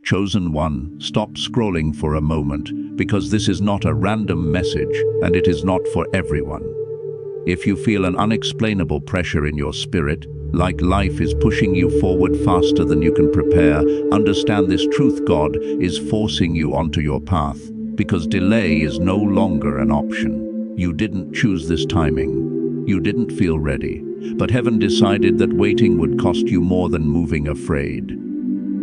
Chosen one, stop scrolling for a moment, because this is not a random message and it is not for everyone. If you feel an unexplainable pressure in your spirit, like life is pushing you forward faster than you can prepare, understand this truth: God is forcing you onto your path, because delay is no longer an option. You didn't choose this timing. You didn't feel ready, but heaven decided that waiting would cost you more than moving afraid.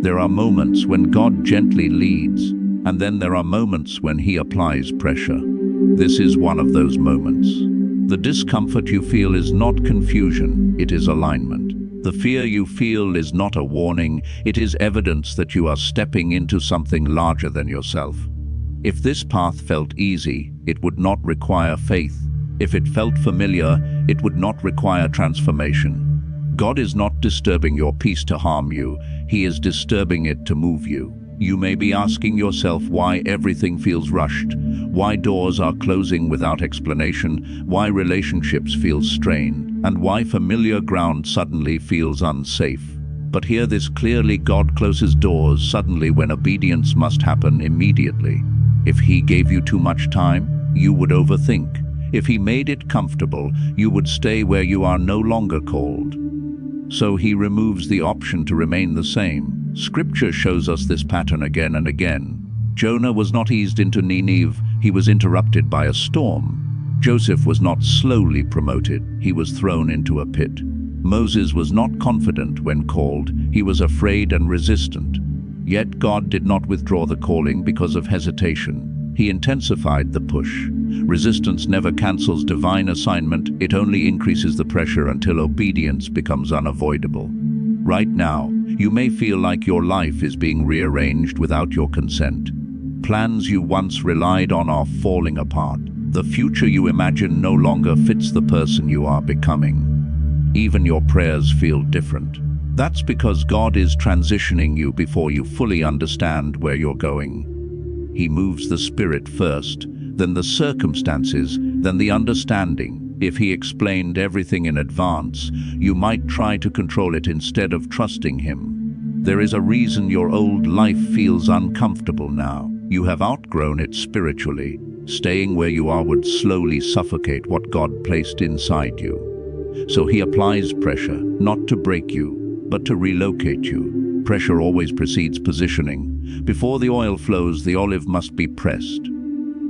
There are moments when God gently leads, and then there are moments when He applies pressure. This is one of those moments. The discomfort you feel is not confusion, it is alignment. The fear you feel is not a warning, it is evidence that you are stepping into something larger than yourself. If this path felt easy, it would not require faith. If it felt familiar, it would not require transformation. God is not disturbing your peace to harm you, He is disturbing it to move you. You may be asking yourself why everything feels rushed, why doors are closing without explanation, why relationships feel strained, and why familiar ground suddenly feels unsafe. But hear this clearly: God closes doors suddenly when obedience must happen immediately. If He gave you too much time, you would overthink. If He made it comfortable, you would stay where you are no longer called. So He removes the option to remain the same. Scripture shows us this pattern again and again. Jonah was not eased into Nineveh, he was interrupted by a storm. Joseph was not slowly promoted, he was thrown into a pit. Moses was not confident when called, he was afraid and resistant. Yet God did not withdraw the calling because of hesitation. He intensified the push. Resistance never cancels divine assignment, it only increases the pressure until obedience becomes unavoidable. Right now, you may feel like your life is being rearranged without your consent. Plans you once relied on are falling apart. The future you imagine no longer fits the person you are becoming. Even your prayers feel different. That's because God is transitioning you before you fully understand where you're going. He moves the spirit first, then the circumstances, then the understanding. If He explained everything in advance, you might try to control it instead of trusting Him. There is a reason your old life feels uncomfortable now. You have outgrown it spiritually. Staying where you are would slowly suffocate what God placed inside you. So He applies pressure, not to break you, but to relocate you. Pressure always precedes positioning. Before the oil flows, the olive must be pressed.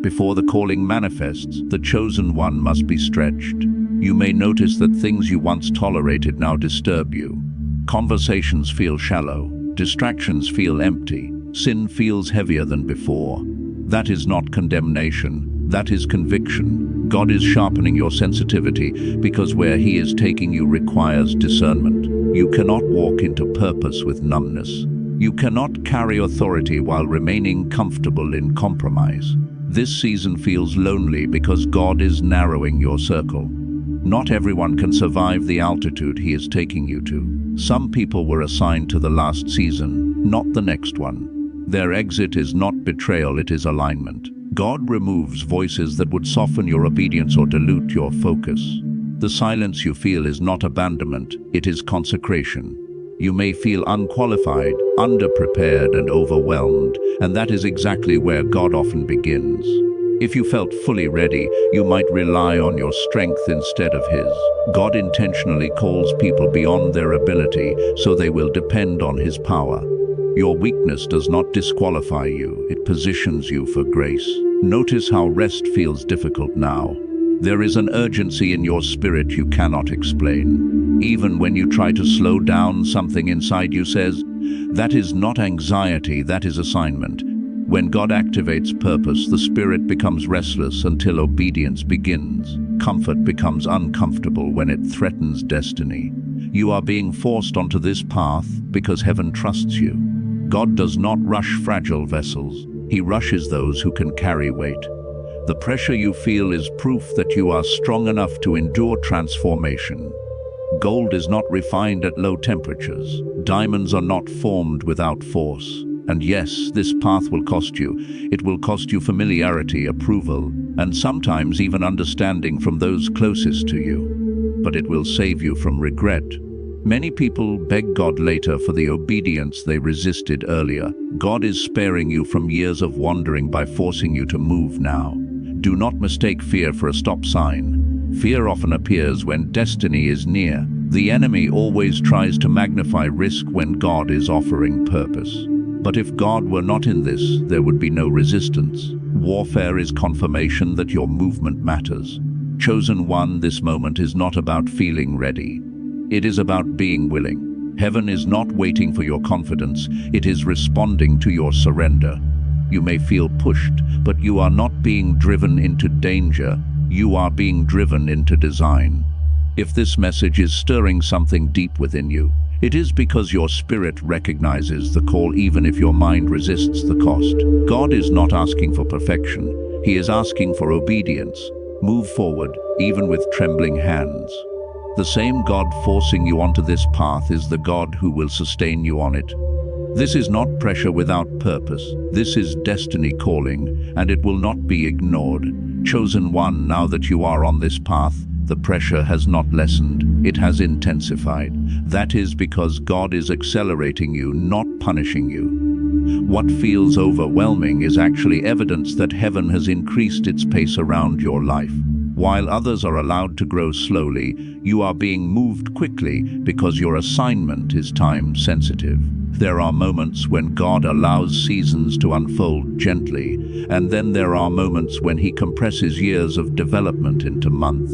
Before the calling manifests, the chosen one must be stretched. You may notice that things you once tolerated now disturb you. Conversations feel shallow, distractions feel empty, sin feels heavier than before. That is not condemnation, that is conviction. God is sharpening your sensitivity because where He is taking you requires discernment. You cannot walk into purpose with numbness. You cannot carry authority while remaining comfortable in compromise. This season feels lonely because God is narrowing your circle. Not everyone can survive the altitude He is taking you to. Some people were assigned to the last season, not the next one. Their exit is not betrayal, it is alignment. God removes voices that would soften your obedience or dilute your focus. The silence you feel is not abandonment, it is consecration. You may feel unqualified, underprepared, and overwhelmed, and that is exactly where God often begins. If you felt fully ready, you might rely on your strength instead of His. God intentionally calls people beyond their ability, so they will depend on His power. Your weakness does not disqualify you, it positions you for grace. Notice how rest feels difficult now. There is an urgency in your spirit you cannot explain. Even when you try to slow down, something inside you says, that is not anxiety, that is assignment. When God activates purpose, the spirit becomes restless until obedience begins. Comfort becomes uncomfortable when it threatens destiny. You are being forced onto this path because heaven trusts you. God does not rush fragile vessels. He rushes those who can carry weight. The pressure you feel is proof that you are strong enough to endure transformation. Gold is not refined at low temperatures. Diamonds are not formed without force. And yes, this path will cost you. It will cost you familiarity, approval, and sometimes even understanding from those closest to you. But it will save you from regret. Many people beg God later for the obedience they resisted earlier. God is sparing you from years of wandering by forcing you to move now. Do not mistake fear for a stop sign. Fear often appears when destiny is near. The enemy always tries to magnify risk when God is offering purpose. But if God were not in this, there would be no resistance. Warfare is confirmation that your movement matters. Chosen one, this moment is not about feeling ready. It is about being willing. Heaven is not waiting for your confidence, it is responding to your surrender. You may feel pushed, but you are not being driven into danger, you are being driven into design. If this message is stirring something deep within you, it is because your spirit recognizes the call even if your mind resists the cost. God is not asking for perfection, He is asking for obedience. Move forward, even with trembling hands. The same God forcing you onto this path is the God who will sustain you on it. This is not pressure without purpose. This is destiny calling, and it will not be ignored. Chosen one, now that you are on this path, the pressure has not lessened, it has intensified. That is because God is accelerating you, not punishing you. What feels overwhelming is actually evidence that heaven has increased its pace around your life. While others are allowed to grow slowly, you are being moved quickly because your assignment is time-sensitive. There are moments when God allows seasons to unfold gently, and then there are moments when He compresses years of development into months.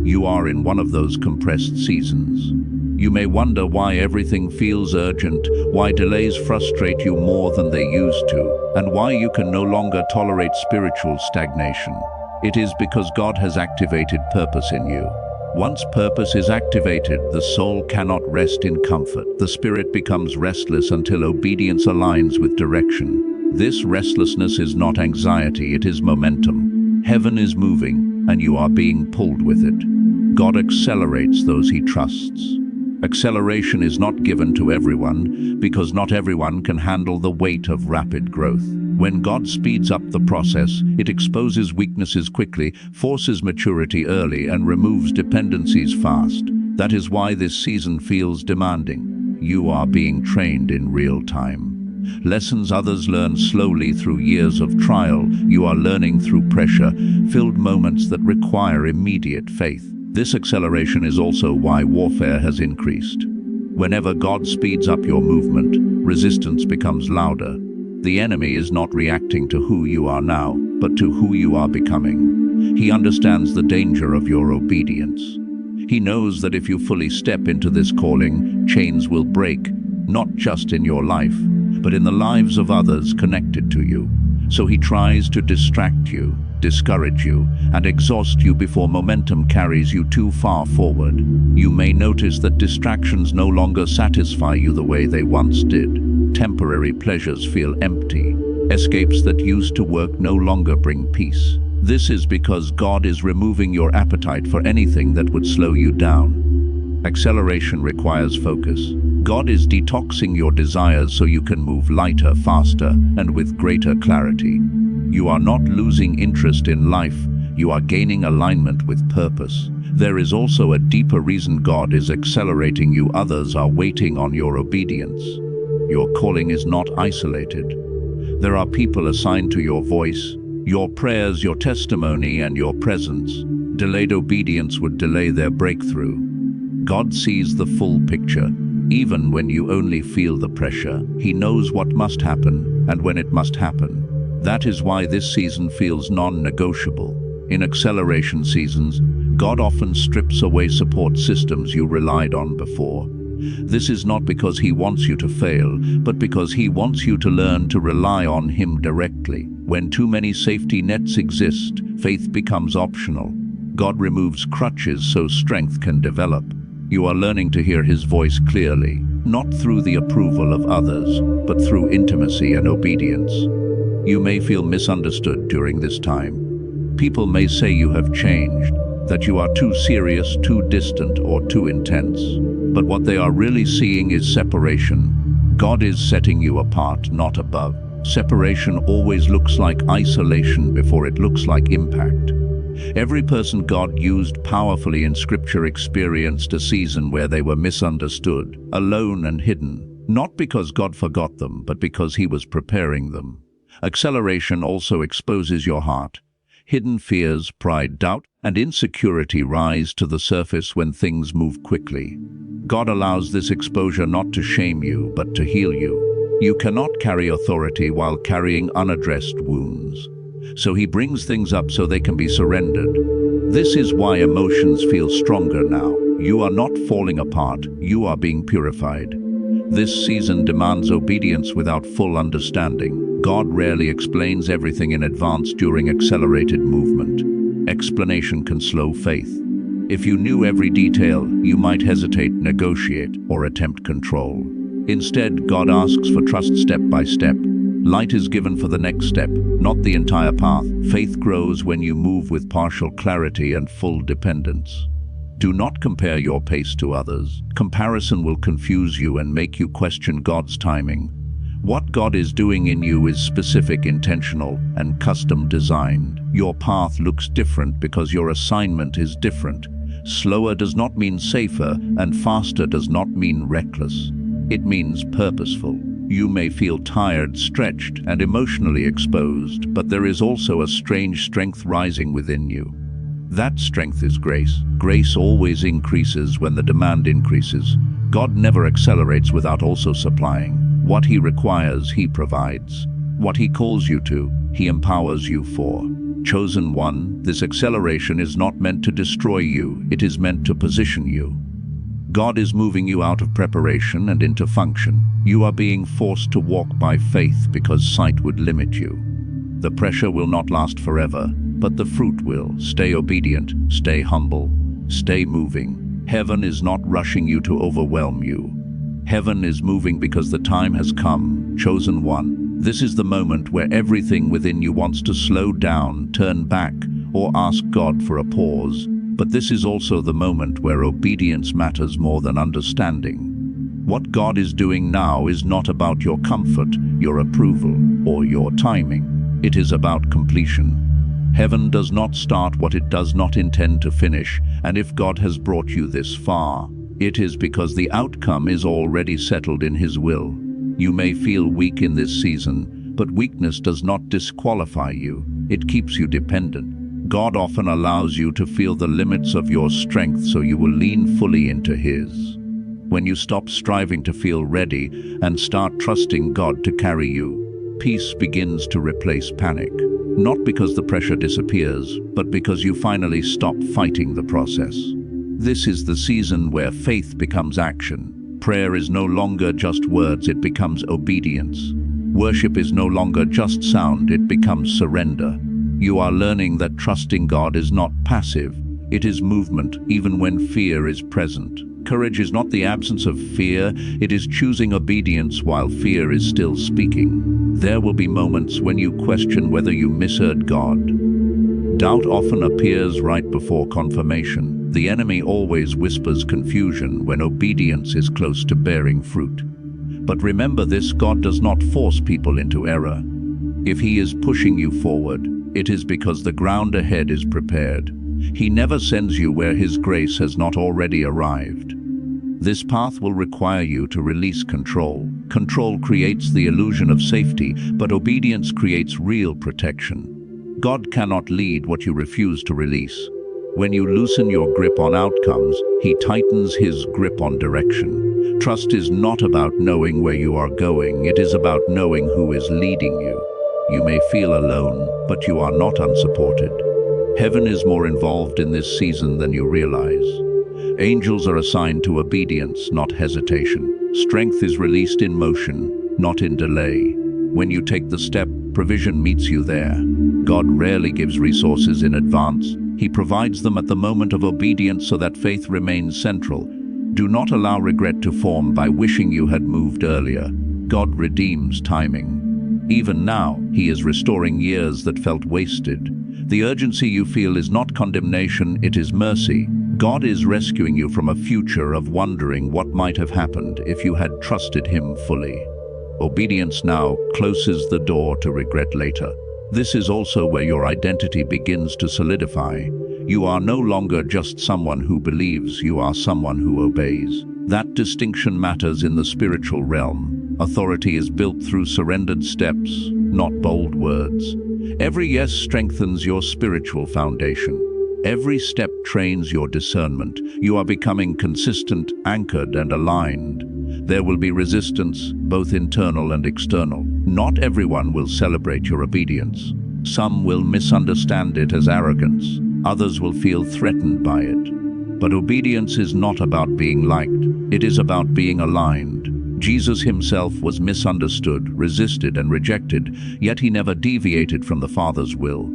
You are in one of those compressed seasons. You may wonder why everything feels urgent, why delays frustrate you more than they used to, and why you can no longer tolerate spiritual stagnation. It is because God has activated purpose in you. Once purpose is activated, the soul cannot rest in comfort. The spirit becomes restless until obedience aligns with direction. This restlessness is not anxiety, it is momentum. Heaven is moving, and you are being pulled with it. God accelerates those He trusts. Acceleration is not given to everyone, because not everyone can handle the weight of rapid growth. When God speeds up the process, it exposes weaknesses quickly, forces maturity early, and removes dependencies fast. That is why this season feels demanding. You are being trained in real time. Lessons others learn slowly through years of trial, you are learning through pressure-filled moments that require immediate faith. This acceleration is also why warfare has increased. Whenever God speeds up your movement, resistance becomes louder. The enemy is not reacting to who you are now, but to who you are becoming. He understands the danger of your obedience. He knows that if you fully step into this calling, chains will break, not just in your life, but in the lives of others connected to you. So he tries to distract you, discourage you, and exhaust you before momentum carries you too far forward. You may notice that distractions no longer satisfy you the way they once did. Temporary pleasures feel empty. Escapes that used to work no longer bring peace. This is because God is removing your appetite for anything that would slow you down. Acceleration requires focus. God is detoxing your desires so you can move lighter, faster, and with greater clarity. You are not losing interest in life, you are gaining alignment with purpose. There is also a deeper reason God is accelerating you. Others are waiting on your obedience. Your calling is not isolated. There are people assigned to your voice, your prayers, your testimony, and your presence. Delayed obedience would delay their breakthrough. God sees the full picture. Even when you only feel the pressure, He knows what must happen and when it must happen. That is why this season feels non-negotiable. In acceleration seasons, God often strips away support systems you relied on before. This is not because He wants you to fail, but because He wants you to learn to rely on Him directly. When too many safety nets exist, faith becomes optional. God removes crutches so strength can develop. You are learning to hear His voice clearly, not through the approval of others, but through intimacy and obedience. You may feel misunderstood during this time. People may say you have changed, that you are too serious, too distant, or too intense. But what they are really seeing is separation. God is setting you apart, not above. Separation always looks like isolation before it looks like impact. Every person God used powerfully in Scripture experienced a season where they were misunderstood, alone and hidden, not because God forgot them, but because He was preparing them. Acceleration also exposes your heart. Hidden fears, pride, doubt, and insecurity rise to the surface when things move quickly. God allows this exposure not to shame you, but to heal you. You cannot carry authority while carrying unaddressed wounds. So He brings things up so they can be surrendered. This is why emotions feel stronger now. You are not falling apart, you are being purified. This season demands obedience without full understanding. God rarely explains everything in advance during accelerated movement. Explanation can slow faith. If you knew every detail, you might hesitate, negotiate, or attempt control. Instead, God asks for trust step by step. Light is given for the next step, not the entire path. Faith grows when you move with partial clarity and full dependence. Do not compare your pace to others. Comparison will confuse you and make you question God's timing. What God is doing in you is specific, intentional, and custom designed. Your path looks different because your assignment is different. Slower does not mean safer, and faster does not mean reckless. It means purposeful. You may feel tired, stretched, and emotionally exposed, but there is also a strange strength rising within you. That strength is grace. Grace always increases when the demand increases. God never accelerates without also supplying. What He requires, He provides. What He calls you to, He empowers you for. Chosen one, this acceleration is not meant to destroy you, it is meant to position you. God is moving you out of preparation and into function. You are being forced to walk by faith because sight would limit you. The pressure will not last forever, but the fruit will. Stay obedient, stay humble, stay moving. Heaven is not rushing you to overwhelm you. Heaven is moving because the time has come. Chosen one, this is the moment where everything within you wants to slow down, turn back, or ask God for a pause. But this is also the moment where obedience matters more than understanding. What God is doing now is not about your comfort, your approval, or your timing. It is about completion. Heaven does not start what it does not intend to finish, and if God has brought you this far, it is because the outcome is already settled in His will. You may feel weak in this season, but weakness does not disqualify you. It keeps you dependent. God often allows you to feel the limits of your strength so you will lean fully into His. When you stop striving to feel ready and start trusting God to carry you, peace begins to replace panic. Not because the pressure disappears, but because you finally stop fighting the process. This is the season where faith becomes action. Prayer is no longer just words, it becomes obedience. Worship is no longer just sound, it becomes surrender. You are learning that trusting God is not passive, it is movement, even when fear is present. Courage is not the absence of fear, it is choosing obedience while fear is still speaking. There will be moments when you question whether you misheard God. Doubt often appears right before confirmation. The enemy always whispers confusion when obedience is close to bearing fruit. But remember this, God does not force people into error. If He is pushing you forward, it is because the ground ahead is prepared. He never sends you where His grace has not already arrived. This path will require you to release control. Control creates the illusion of safety, but obedience creates real protection. God cannot lead what you refuse to release. When you loosen your grip on outcomes, He tightens His grip on direction. Trust is not about knowing where you are going, it is about knowing who is leading you. You may feel alone, but you are not unsupported. Heaven is more involved in this season than you realize. Angels are assigned to obedience, not hesitation. Strength is released in motion, not in delay. When you take the step, provision meets you there. God rarely gives resources in advance. He provides them at the moment of obedience so that faith remains central. Do not allow regret to form by wishing you had moved earlier. God redeems timing. Even now, He is restoring years that felt wasted. The urgency you feel is not condemnation, it is mercy. God is rescuing you from a future of wondering what might have happened if you had trusted Him fully. Obedience now closes the door to regret later. This is also where your identity begins to solidify. You are no longer just someone who believes, you are someone who obeys. That distinction matters in the spiritual realm. Authority is built through surrendered steps, not bold words. Every yes strengthens your spiritual foundation. Every step trains your discernment. You are becoming consistent, anchored, and aligned. There will be resistance, both internal and external. Not everyone will celebrate your obedience. Some will misunderstand it as arrogance. Others will feel threatened by it. But obedience is not about being liked. It is about being aligned. Jesus himself was misunderstood, resisted, and rejected, yet he never deviated from the Father's will.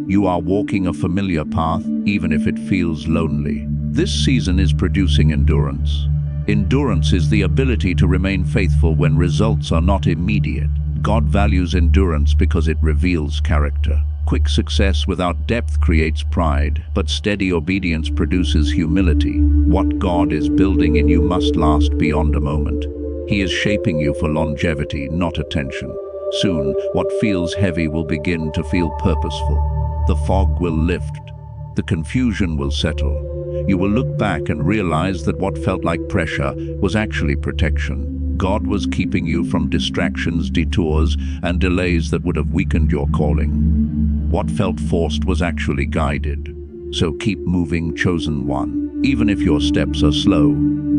You are walking a familiar path, even if it feels lonely. This season is producing endurance. Endurance is the ability to remain faithful when results are not immediate. God values endurance because it reveals character. Quick success without depth creates pride, but steady obedience produces humility. What God is building in you must last beyond a moment. He is shaping you for longevity, not attention. Soon, what feels heavy will begin to feel purposeful. The fog will lift. The confusion will settle. You will look back and realize that what felt like pressure was actually protection. God was keeping you from distractions, detours, and delays that would have weakened your calling. What felt forced was actually guided. So keep moving, chosen one. Even if your steps are slow,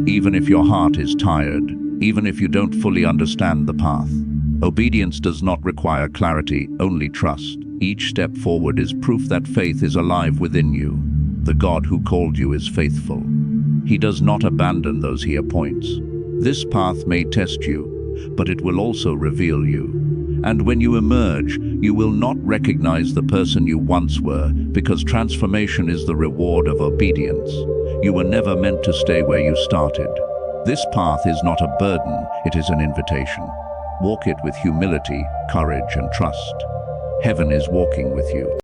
even if your heart is tired, even if you don't fully understand the path. Obedience does not require clarity, only trust. Each step forward is proof that faith is alive within you. The God who called you is faithful. He does not abandon those he appoints. This path may test you, but it will also reveal you. And when you emerge, you will not recognize the person you once were, because transformation is the reward of obedience. You were never meant to stay where you started. This path is not a burden, it is an invitation. Walk it with humility, courage, and trust. Heaven is walking with you.